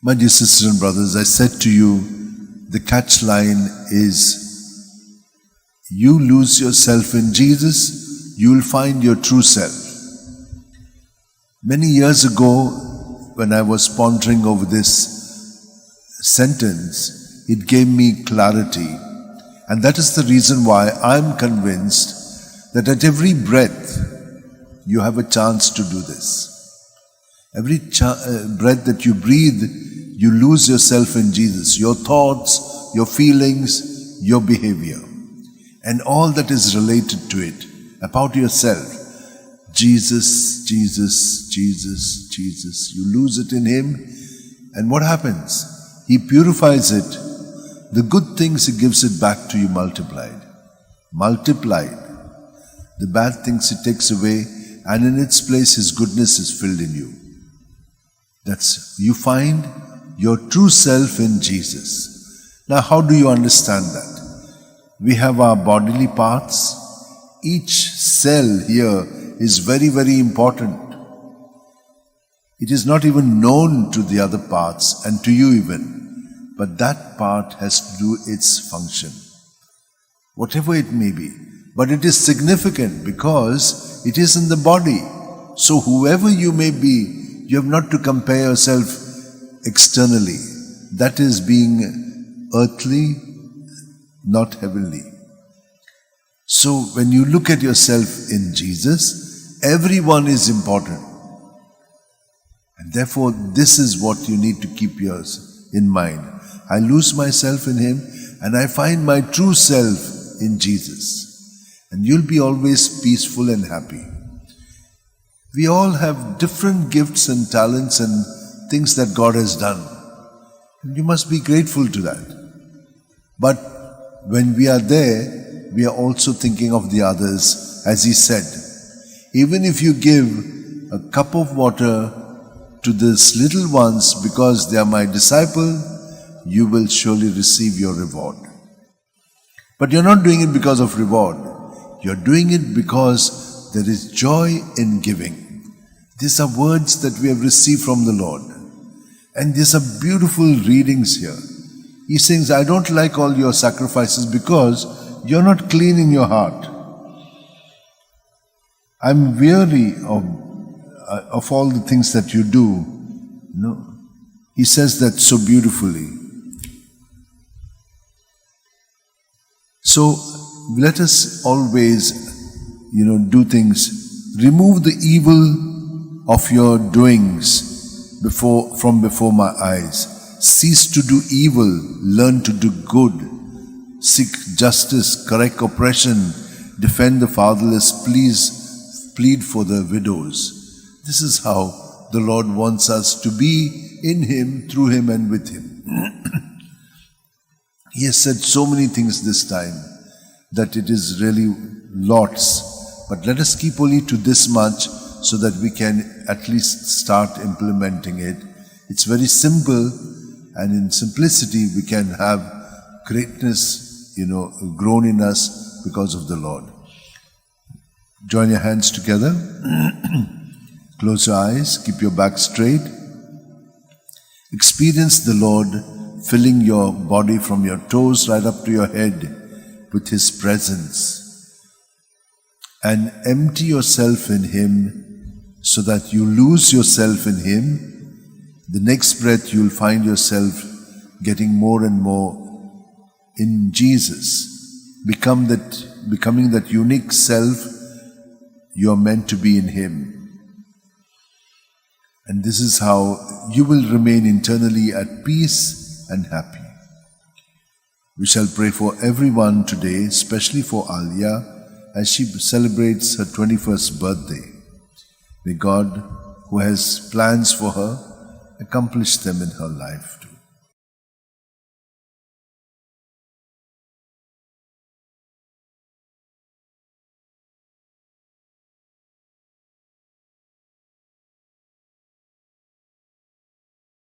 My dear sisters and brothers, I said to you, the catch line is, you lose yourself in Jesus, you will find your true self. Many years ago, when I was pondering over this sentence, it gave me clarity. And that is the reason why I'm convinced that at every breath, you have a chance to do this. Every breath that you breathe, you lose yourself in Jesus. Your thoughts, your feelings, your behavior, and all that is related to it, about yourself. Jesus, Jesus, Jesus, Jesus. You lose it in Him, and what happens? He purifies it. The good things He gives it back to you multiplied. Multiplied. The bad things He takes away, and in its place His goodness is filled in you. You find your true self in Jesus. Now, how do you understand that? We have our bodily parts. Each cell here is very, very important. It is not even known to the other parts and to you even. But that part has to do its function, whatever it may be. But it is significant because it is in the body. So whoever you may be, you have not to compare yourself externally. That is being earthly, not heavenly. So when you look at yourself in Jesus, everyone is important. And therefore, this is what you need to keep yours in mind. I lose myself in Him and I find my true self in Jesus. And you'll be always peaceful and happy. We all have different gifts and talents and things that God has done. And you must be grateful to that. But when we are there, we are also thinking of the others, as He said. Even if you give a cup of water to these little ones because they are my disciple, you will surely receive your reward. But you're not doing it because of reward. You're doing it because there is joy in giving. These are words that we have received from the Lord. And these are beautiful readings here. He says, I don't like all your sacrifices because you're not clean in your heart. I'm weary of all the things that you do. No. He says that so beautifully. So let us always do things. Remove the evil of your doings from before my eyes. Cease to do evil, learn to do good. Seek justice, correct oppression, defend the fatherless, plead for the widows. This is how the Lord wants us to be in Him, through Him and with Him. He has said so many things this time that it is really lots. But let us keep only to this much so that we can at least start implementing it. It's very simple, and in simplicity we can have greatness, grown in us because of the Lord. Join your hands together. Close your eyes, keep your back straight. Experience the Lord filling your body from your toes right up to your head with His presence. And empty yourself in Him so that you lose yourself in Him. The next breath you'll find yourself getting more and more in Jesus, becoming that unique self you are meant to be in Him. And this is how you will remain internally at peace and happy. We shall pray for everyone today, especially for Alia, as she celebrates her 21st birthday. May God, who has plans for her, accomplish them in her life too.